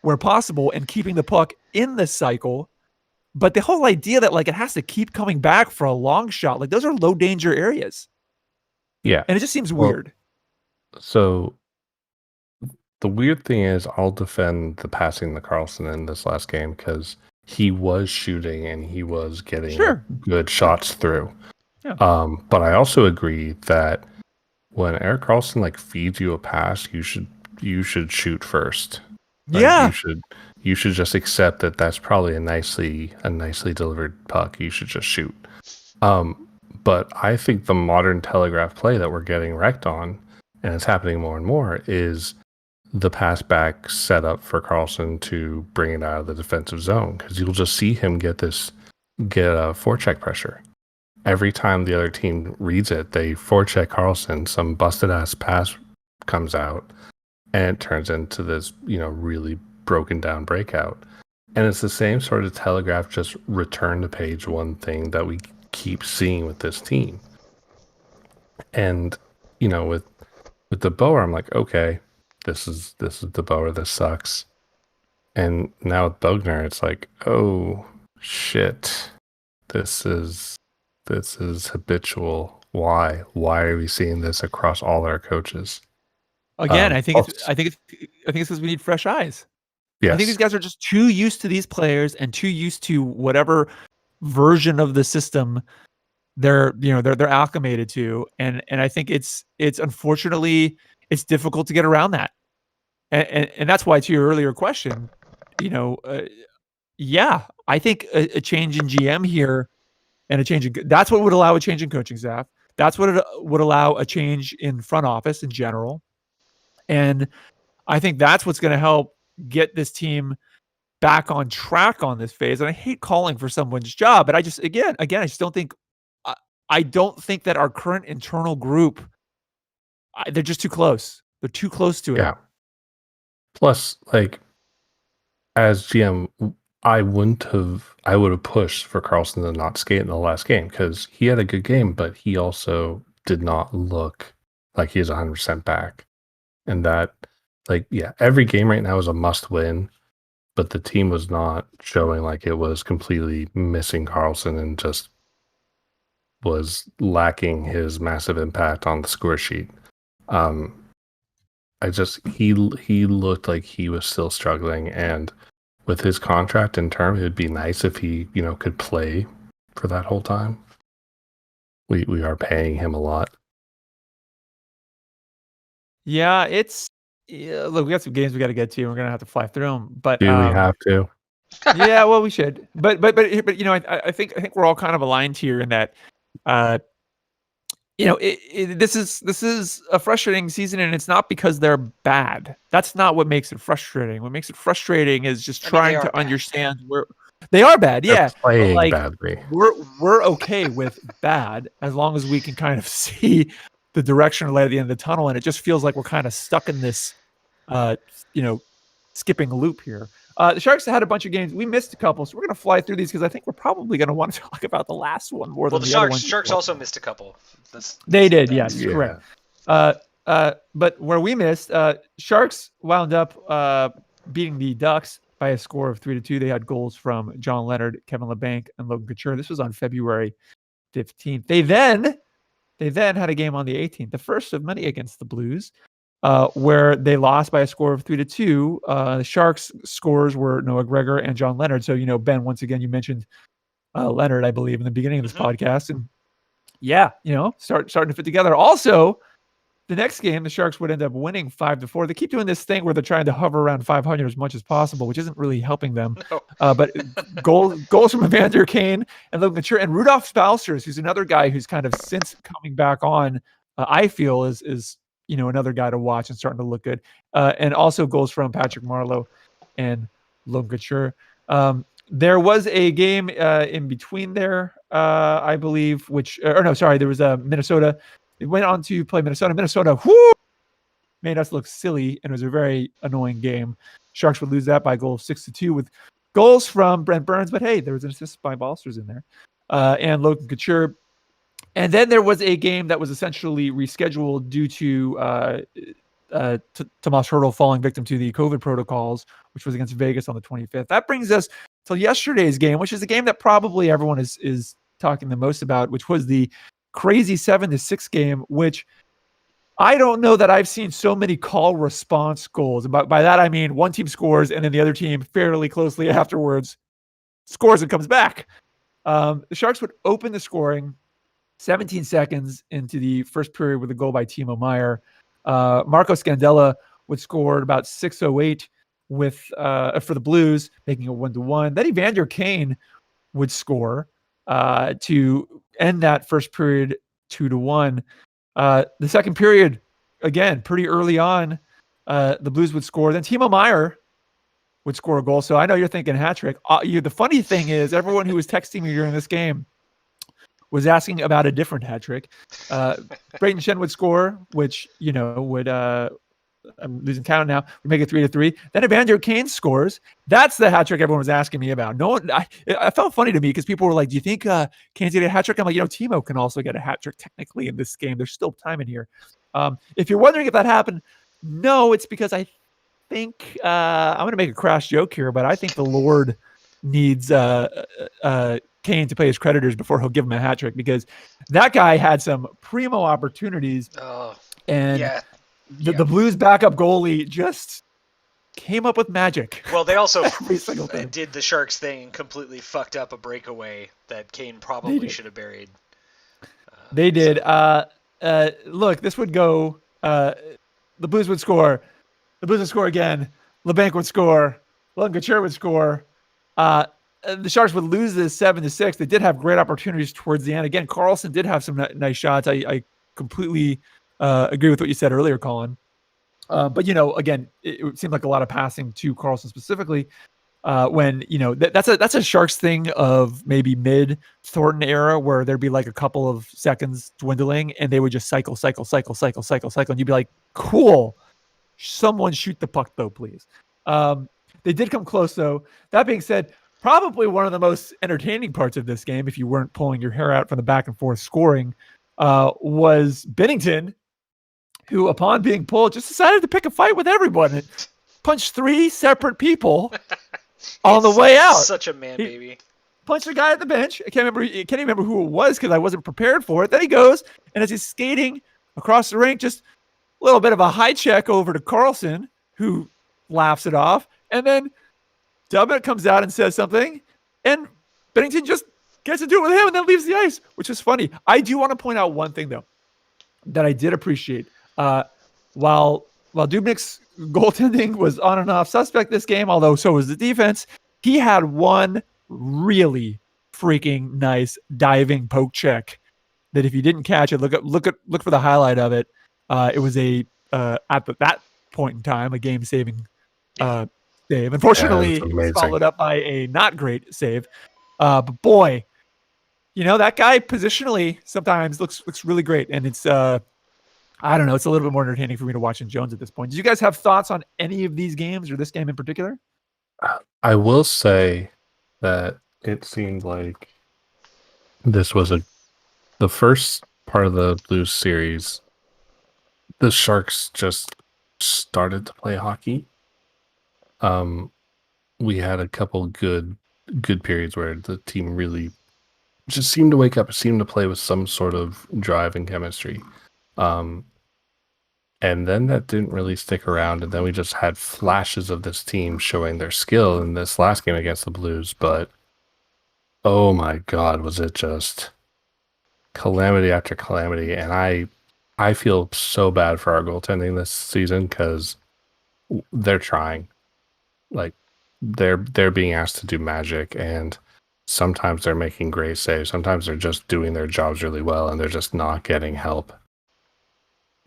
where possible and keeping the puck in the cycle. But the whole idea that like it has to keep coming back for a long shot, like those are low danger areas. Yeah. And it just seems weird. So the weird thing is I'll defend the passing to Karlsson in this last game because he was shooting and he was getting good shots through. Yeah. But I also agree that when Erik Karlsson like feeds you a pass, you should shoot first. Like, you should just accept that that's probably a nicely delivered puck. You should just shoot. But I think the modern telegraph play that we're getting wrecked on, and it's happening more and more, is the pass back setup for Karlsson to bring it out of the defensive zone, because you'll just see him get a forecheck pressure. Every time the other team reads it, they forecheck Karlsson, some busted ass pass comes out, and it turns into this, really broken down breakout. And it's the same sort of telegraph, just return to page one thing that we keep seeing with this team. And, with With DeBoer, I'm like, okay, this is DeBoer. This sucks. And now with Bogner, it's like, oh shit, this is habitual. Why are we seeing this across all our coaches? Again, I think it's because we need fresh eyes. Yes. I think these guys are just too used to these players and too used to whatever version of the system they're acclimated to, and I think it's unfortunately it's difficult to get around that, and that's why, to your earlier question, I think a change in GM here and a change in that's what would allow a change in coaching staff. That's what it would allow a change in front office in general, and I think that's what's going to help get this team back on track on this phase. And I hate calling for someone's job, but I just again I just don't think I don't think that our current internal group, they're just too close. They're too close to it. Yeah. Plus, like, as GM, I would have pushed for Karlsson to not skate in the last game because he had a good game, but he also did not look like he was 100% back. And that, like, yeah, every game right now is a must win, but the team was not showing like it was completely missing Karlsson and just was lacking his massive impact on the score sheet. He looked like he was still struggling, and with his contract in term, it'd be nice if he, could play for that whole time. We are paying him a lot. Yeah, look, we got some games we got to get to, and we're gonna have to fly through them. But do we have to? Yeah, well, we should. But I think we're all kind of aligned here in that. This is a frustrating season, and it's not because they're bad. That's not what makes it frustrating. What makes it frustrating is just trying to understand where they are bad. They're yeah, playing badly. We're okay with bad as long as we can kind of see the direction or light at the end of the tunnel, and it just feels like we're kind of stuck in this, skipping a loop here. The Sharks had a bunch of games. We missed a couple, so we're going to fly through these because I think we're probably going to want to talk about the last one more than the other ones. Sharks also missed a couple. They did, yes, correct. But where we missed, Sharks wound up beating the Ducks by a score of 3-2. They had goals from John Leonard, Kevin Labanc, and Logan Couture. This was on February 15th. They then had a game on the 18th, the first of many against the Blues. Where they lost by a score of 3-2. The Sharks' scores were Noah Gregor and John Leonard. So, Ben, once again, you mentioned Leonard, I believe, in the beginning of this podcast. And starting to fit together. Also, the next game, the Sharks would end up winning 5-4. They keep doing this thing where they're trying to hover around 500 as much as possible, which isn't really helping them. No. But goals from Evander Kane and Logan Couture and Rudolph Spalsters, who's another guy who's kind of since coming back on, I feel is another guy to watch and starting to look good. And also goals from Patrick Marleau and Logan Couture. There was a game in between there, I believe, there was a Minnesota. It went on to play Minnesota. Minnesota, made us look silly, and it was a very annoying game. Sharks would lose that by a goal of 6-2 with goals from Brent Burns, but hey, there was an assist by Balsters in there. And Logan Couture. And then there was a game that was essentially rescheduled due to Tomas Hertl falling victim to the COVID protocols, which was against Vegas on the 25th. That brings us to yesterday's game, which is the game that probably everyone is talking the most about, which was the crazy 7-6 game, which I don't know that I've seen so many call response goals. And by that, I mean one team scores and then the other team fairly closely afterwards scores and comes back. The Sharks would open the scoring 17 seconds into the first period with a goal by Timo Meier. Marco Scandella would score at about 6:08 for the Blues, making it 1-1. Then Evander Kane would score to end that first period 2-1. The second period, again, pretty early on, the Blues would score. Then Timo Meier would score a goal. So I know you're thinking hat trick. The funny thing is, everyone who was texting me during this game was asking about a different hat trick. Brayden Schenn would score, which, would, I'm losing count now, we make it 3-3. Then Evander Kane scores. That's the hat trick everyone was asking me about. No one, I felt funny to me because people were like, do you think Kane's get a hat trick? I'm like, Timo can also get a hat trick technically in this game. There's still time in here. If you're wondering if that happened, no, it's because I think I'm going to make a crash joke here, but I think the Lord needs Kane to play his creditors before he'll give him a hat trick, because that guy had some primo opportunities, and the Blues backup goalie just came up with magic. Well, they also did the Sharks thing and completely fucked up a breakaway that Kane probably should have buried. They did. Look, this would go. The Blues would score. The Blues would score again. LeBanc would score. Logan Couture would score. The Sharks would lose this 7-6. They did have great opportunities towards the end. Again, Karlsson did have some nice shots. I completely agree with what you said earlier, Colin. But, again, it seemed like a lot of passing to Karlsson specifically when, that's a Sharks thing of maybe mid Thornton era where there'd be like a couple of seconds dwindling and they would just cycle. And you'd be like, cool. Someone shoot the puck, though, please. They did come close, though. That being said, probably one of the most entertaining parts of this game, if you weren't pulling your hair out from the back and forth scoring, was Binnington, who, upon being pulled, just decided to pick a fight with everyone and punched 3 separate people on the way out. Such a man, baby. Punched a guy at the bench. I can't remember who it was because I wasn't prepared for it. Then he goes, and as he's skating across the rink, just a little bit of a high check over to Karlsson, who laughs it off. And then Dummett comes out and says something, and Binnington just gets to do it with him and then leaves the ice, which is funny. I do want to point out one thing, though, that I did appreciate. While Dubnyk's goaltending was on and off suspect this game, although so was the defense, he had one really freaking nice diving poke check that if you didn't catch it, look for the highlight of it. It was at that point in time a game-saving save. Unfortunately, followed up by a not great save. But boy, that guy positionally sometimes looks really great, and it's I don't know, it's a little bit more entertaining for me to watch in Jones at this point. Did you guys have thoughts on any of these games or this game in particular? I will say that it seemed like this was the first part of the Blues series. The Sharks just started to play hockey. We had a couple good periods where the team really just seemed to wake up, seemed to play with some sort of drive and chemistry. And then that didn't really stick around, and then we just had flashes of this team showing their skill in this last game against the Blues, but oh my God, was it just calamity after calamity. And I feel so bad for our goaltending this season because they're trying. Like, they're being asked to do magic, and sometimes they're making great saves. Sometimes they're just doing their jobs really well, and they're just not getting help.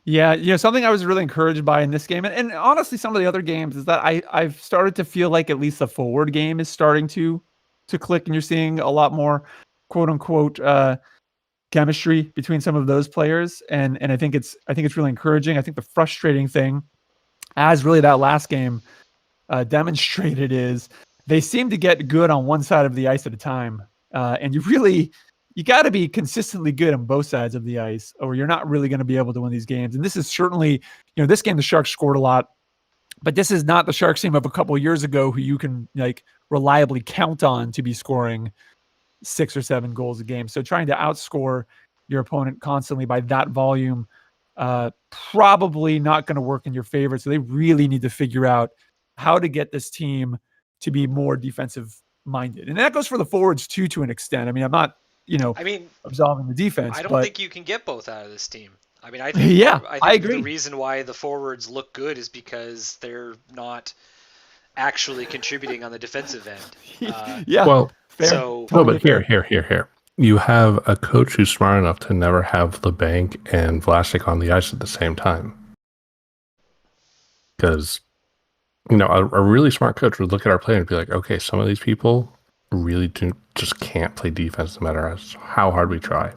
Yeah, something I was really encouraged by in this game, and honestly, some of the other games, is that I've started to feel like at least the forward game is starting to click, and you're seeing a lot more quote unquote chemistry between some of those players, and I think it's really encouraging. I think the frustrating thing, as really that last game demonstrated, is they seem to get good on one side of the ice at a time, and you got to be consistently good on both sides of the ice, or you're not really going to be able to win these games. And this is certainly, this game the Sharks scored a lot, but this is not the Sharks team of a couple of years ago who you can reliably count on to be scoring 6 or 7 goals a game. So trying to outscore your opponent constantly by that volume, probably not going to work in your favor. So they really need to figure out how to get this team to be more defensive minded. And that goes for the forwards too, to an extent. I mean, I'm not, absolving the defense. I don't think you can get both out of this team. I mean, I think I agree. The reason why the forwards look good is because they're not actually contributing on the defensive end. Well, fair. But here. You have a coach who's smart enough to never have LeBanc and Vlasic on the ice at the same time. Because, a really smart coach would look at our play and be like, okay, some of these people really just can't play defense no matter how hard we try.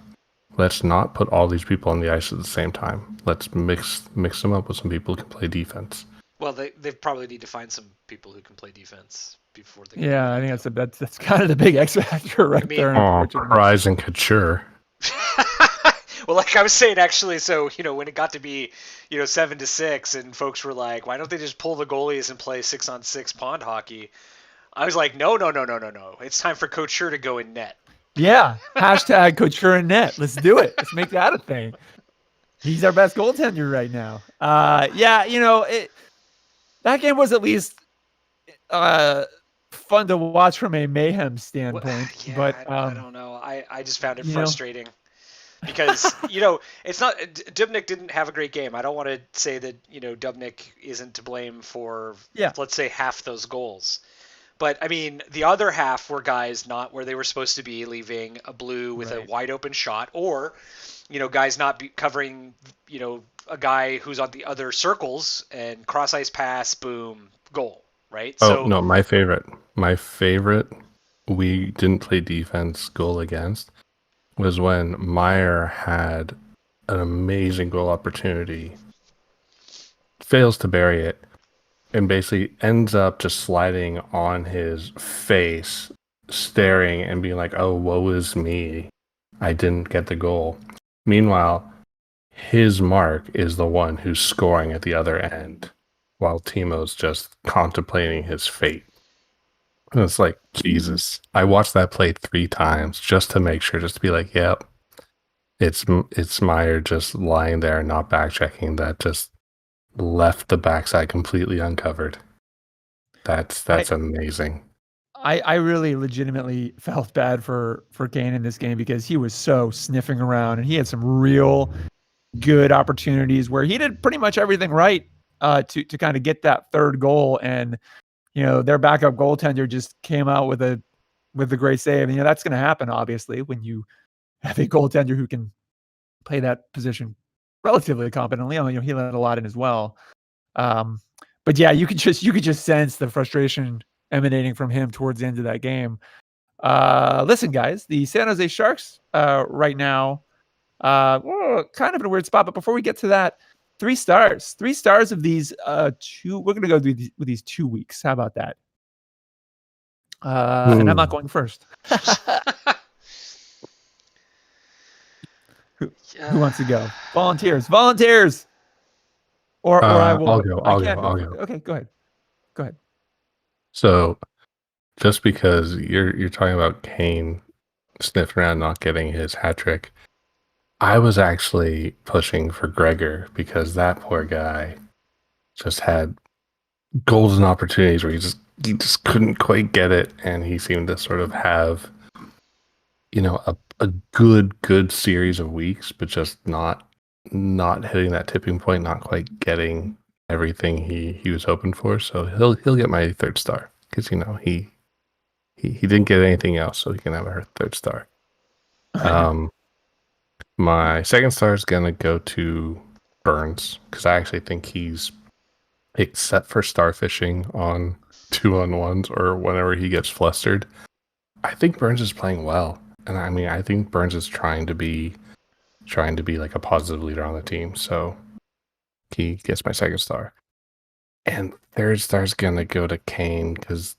Let's not put all these people on the ice at the same time. Let's mix them up with some people who can play defense. Well, they probably need to find some people who can play defense before they. Yeah, I think that's kind of the big X factor there. Price and Couture. Well, like I was saying, actually, so when it got to be 7-6, and folks were like, "Why don't they just pull the goalies and play 6-on-6 pond hockey?" I was like, "No, no, no, no, no, no! It's time for Coach Schur to go in net." Yeah. Hashtag Coach Schur in net. Let's do it. Let's make that a thing. He's our best goaltender right now. Yeah, that game was at least fun to watch from a mayhem standpoint. Yeah, but I don't know. I just found it frustrating because it's not Dubnyk didn't have a great game. I don't want to say that Dubnyk isn't to blame for let's say half those goals. But I mean, the other half were guys not where they were supposed to be, leaving a blue with a wide open shot, or guys not covering a guy who's on the other circles, and cross ice pass, boom, goal, right? Oh, no, my favorite we didn't play defense goal against was when Meyer had an amazing goal opportunity, fails to bury it, and basically ends up just sliding on his face, staring and being like, "Oh, woe is me. I didn't get the goal." Meanwhile, his mark is the one who's scoring at the other end, while Timo's just contemplating his fate. And it's like, Jesus. I watched that play 3 times just to make sure, just to be like, yep, it's Meyer just lying there, not back checking, that just left the backside completely uncovered. That's amazing. I really legitimately felt bad for Kane in this game because he was so sniffing around, and he had some real good opportunities where he did pretty much everything right to kind of get that third goal, and their backup goaltender just came out with a great save. And that's going to happen obviously when you have a goaltender who can play that position relatively competently. He let a lot in as well. But yeah, you could just sense the frustration emanating from him towards the end of that game. Listen, guys, the San Jose Sharks right now, kind of in a weird spot. But before we get to that, 3 stars of these 2. We're going to go with these 2 weeks. How about that? And I'm not going first. Who wants to go? Volunteers. Or I will. I'll go. Okay, go ahead. So, just because you're talking about Kane sniffing around not getting his hat trick, I was actually pushing for Gregor because that poor guy just had golden opportunities where he just couldn't quite get it, and he seemed to sort of have a good series of weeks, but just not hitting that tipping point, not quite getting everything he was hoping for. So he'll get my 3rd star because he didn't get anything else, so he can have a 3rd star. My 2nd star is gonna go to Burns because I actually think he's, except for starfishing on 2-on-1s or whenever he gets flustered, I think Burns is playing well. And I mean, I think Burns is trying to be like a positive leader on the team. So he gets my 2nd star. And 3rd star is gonna go to Kane because,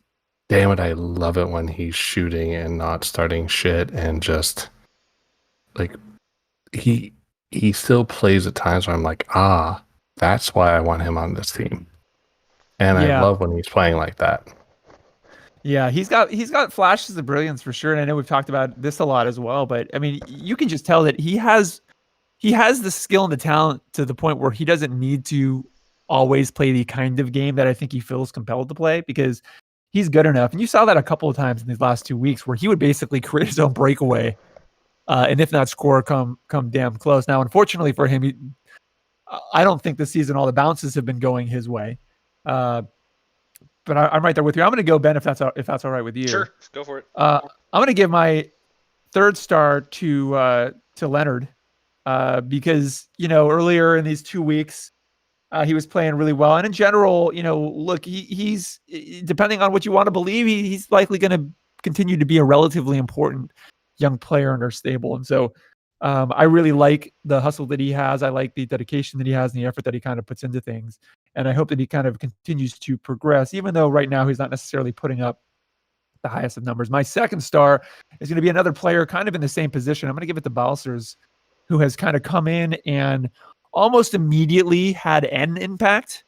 damn it, I love it when he's shooting and not starting shit, and just like he still plays at times where I'm like, that's why I want him on this team. And I love when he's playing like that. Yeah, he's got flashes of brilliance for sure, and I know we've talked about this a lot as well. But I mean, you can just tell that he has the skill and the talent to the point where he doesn't need to always play the kind of game that I think he feels compelled to play, because he's good enough. And you saw that a couple of times in these last 2 weeks where he would basically create his own breakaway, and if not score, come damn close. Now, unfortunately for him, I don't think this season all the bounces have been going his way. But I'm right there with you. I'm going to go, Ben, if that's all right with you. Sure, go for it. I'm going to give my 3rd star to Leonard because earlier in these 2 weeks he was playing really well, and in general, look, he's depending on what you want to believe, he's likely going to continue to be a relatively important young player in our stable, and so I really like the hustle that he has. I like the dedication that he has and the effort that he kind of puts into things. And I hope that he kind of continues to progress, even though right now he's not necessarily putting up the highest of numbers. My 2nd star is going to be another player kind of in the same position. I'm going to give it to Balcers, who has kind of come in and almost immediately had an impact,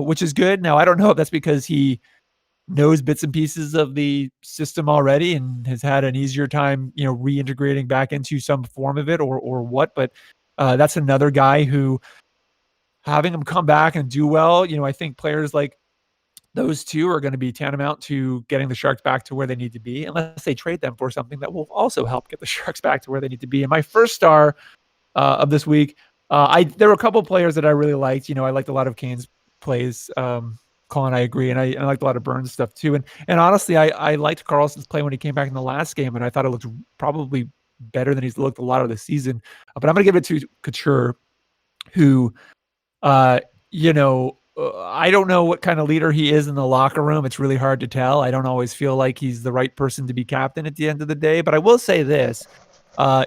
which is good. Now, I don't know if that's because he knows bits and pieces of the system already and has had an easier time, reintegrating back into some form of it or what. But that's another guy who, having him come back and do well, I think players like those two are going to be tantamount to getting the Sharks back to where they need to be, unless they trade them for something that will also help get the Sharks back to where they need to be. And my first star of this week, there were a couple players that I really liked. I liked a lot of Kane's plays. Colin, I agree, and I liked a lot of Burns stuff too. And honestly, I liked Karlsson's play when he came back in the last game, and I thought it looked probably better than he's looked a lot of the season. But I'm going to give it to Couture, who, I don't know what kind of leader he is in the locker room. It's really hard to tell. I don't always feel like he's the right person to be captain at the end of the day. But I will say this: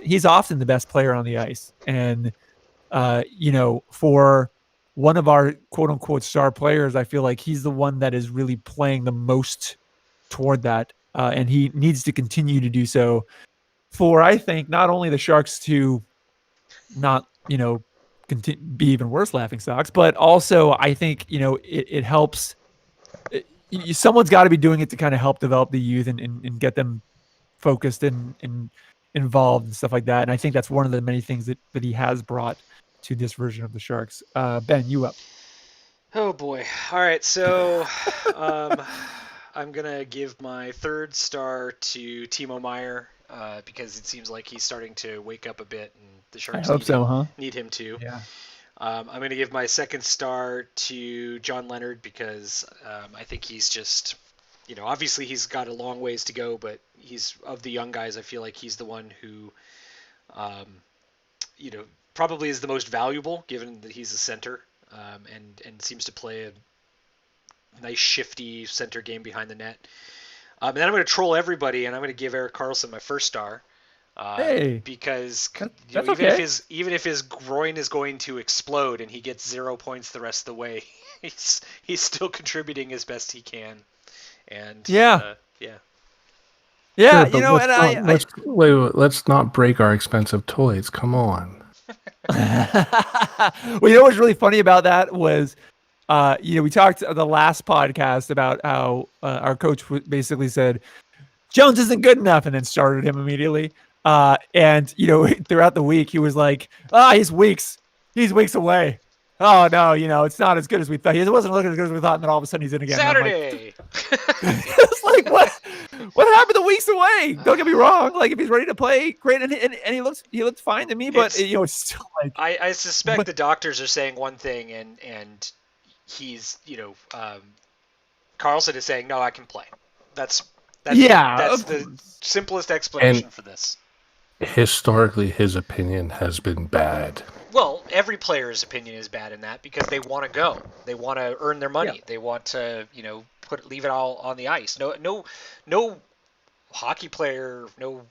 he's often the best player on the ice, and for one of our quote unquote star players, I feel like he's the one that is really playing the most toward that. And he needs to continue to do so for, I think, not only the Sharks to not, be even worse laughingstocks, but also I think, it helps. Someone's got to be doing it to kind of help develop the youth and get them focused and involved and stuff like that. And I think that's one of the many things that he has brought to this version of the Sharks. Ben, you up? Oh boy. All right. So I'm going to give my third star to Timo Meier because it seems like he's starting to wake up a bit and the Sharks need him to. Yeah. I'm going to give my second star to John Leonard because I think he's just, obviously he's got a long ways to go, but he's, of the young guys, I feel like he's the one who, probably is the most valuable given that he's a center and seems to play a nice shifty center game behind the net. And then I'm going to troll everybody and I'm going to give Erik Karlsson my first star. Because even if his groin is going to explode and he gets 0 points the rest of the way, he's still contributing as best he can. And Sure, let's not break our expensive toys. Come on. Well, what's really funny about that was, we talked the last podcast about how our coach basically said Jones isn't good enough, and then started him immediately. And throughout the week, he was like, he's weeks away. Oh no, it's not as good as we thought. He wasn't looking as good as we thought, and then all of a sudden he's in again. Saturday. It's like what happened to weeks away? Don't get me wrong. Like if he's ready to play, great, and he looked fine to me. But it's still like I suspect the doctors are saying one thing, and he's Karlsson is saying no, I can play. That's the simplest explanation for this. Historically, his opinion has been bad. Well, every player's opinion is bad in that because they want to go. They want to earn their money. Yeah. They want to, leave it all on the ice. No hockey player, no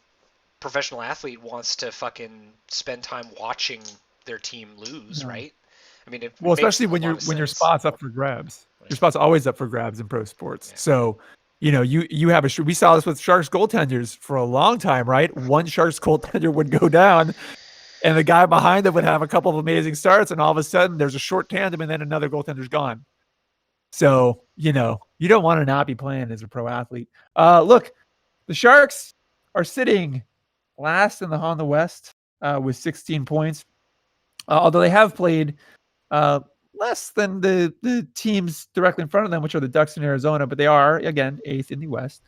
professional athlete wants to fucking spend time watching their team lose, right? I mean, especially when your spot's up for grabs. Your spot's always up for grabs in pro sports. Yeah. So, you have we saw this with Sharks goaltenders for a long time, right? One Sharks goaltender would go down, and the guy behind him would have a couple of amazing starts, and all of a sudden there's a short tandem, and then another goaltender's gone. So, you don't want to not be playing as a pro athlete. Look, the Sharks are sitting last on the West with 16 points, although they have played less than the teams directly in front of them, which are the Ducks in Arizona, but they are, again, 8th in the West.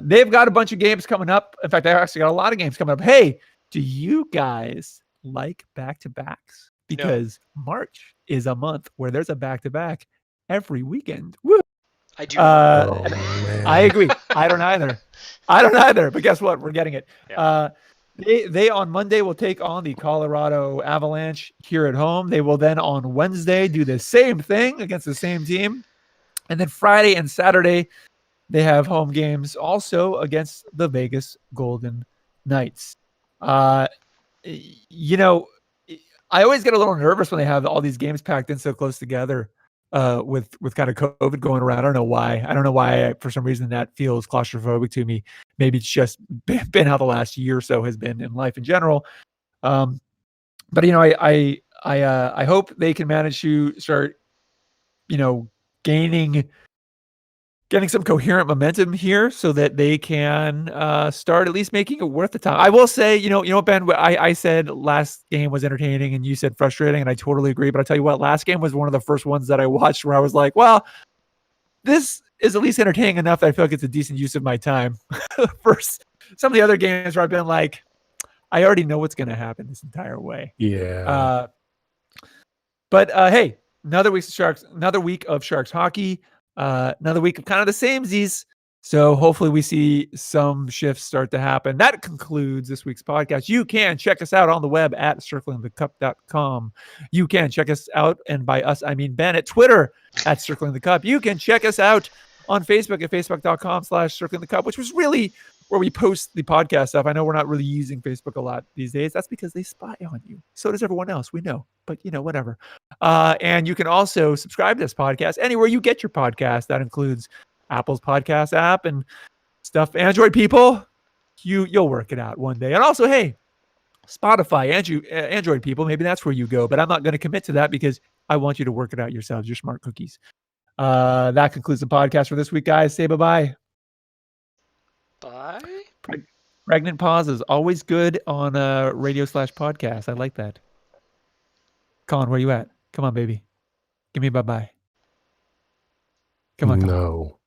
They've got a bunch of games coming up. In fact, they've actually got a lot of games coming up. Hey, do you guys like back-to-backs? Because March is a month where there's a back-to-back every weekend. Woo! I do. I agree. I don't either. But guess what? We're getting it. Yeah. They on Monday will take on the Colorado Avalanche here at home. They will then on Wednesday do the same thing against the same team. And then Friday and Saturday, they have home games also against the Vegas Golden Knights. I always get a little nervous when they have all these games packed in so close together with kind of COVID going around. I don't know why. For some reason that feels claustrophobic to me. Maybe it's just been how the last year or so has been in life in general. But I hope they can manage to start, getting some coherent momentum here so that they can start at least making it worth the time. I will say, Ben, I said last game was entertaining and you said frustrating, and I totally agree. But I'll tell you what, last game was one of the first ones that I watched where I was like, well, this is at least entertaining enough that I feel like it's a decent use of my time. First, some of the other games where I've been like, I already know what's going to happen this entire way. Yeah. But hey, another week of Sharks hockey. Another week of kind of the samesies. So hopefully we see some shifts start to happen. That concludes this week's podcast. You can check us out on the web at circlingthecup.com. You can check us out, and by us, I mean Ben, at Twitter at Circling the Cup. You can check us out on Facebook at facebook.com/Circling the Cup, which was really where we post the podcast stuff. I know we're not really using Facebook a lot these days. That's because they spy on you. So does everyone else. We know, but whatever. And you can also subscribe to this podcast anywhere you get your podcast. That includes Apple's podcast app and stuff. Android people, you'll work it out one day. And also, hey, Spotify, Android people, maybe that's where you go. But I'm not going to commit to that because I want you to work it out yourselves. You're smart cookies. That concludes the podcast for this week, guys. Say bye-bye. Bye. Pregnant pause is always good on radio/podcast. I like that. Colin, where you at? Come on, baby. Give me a bye-bye. Come on, Colin. No.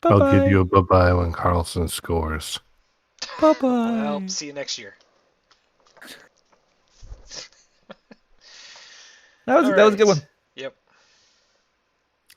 Bye-bye. I'll give you a bye-bye when Carlson scores. Bye-bye. Well, see you next year. That was a good one. Yep.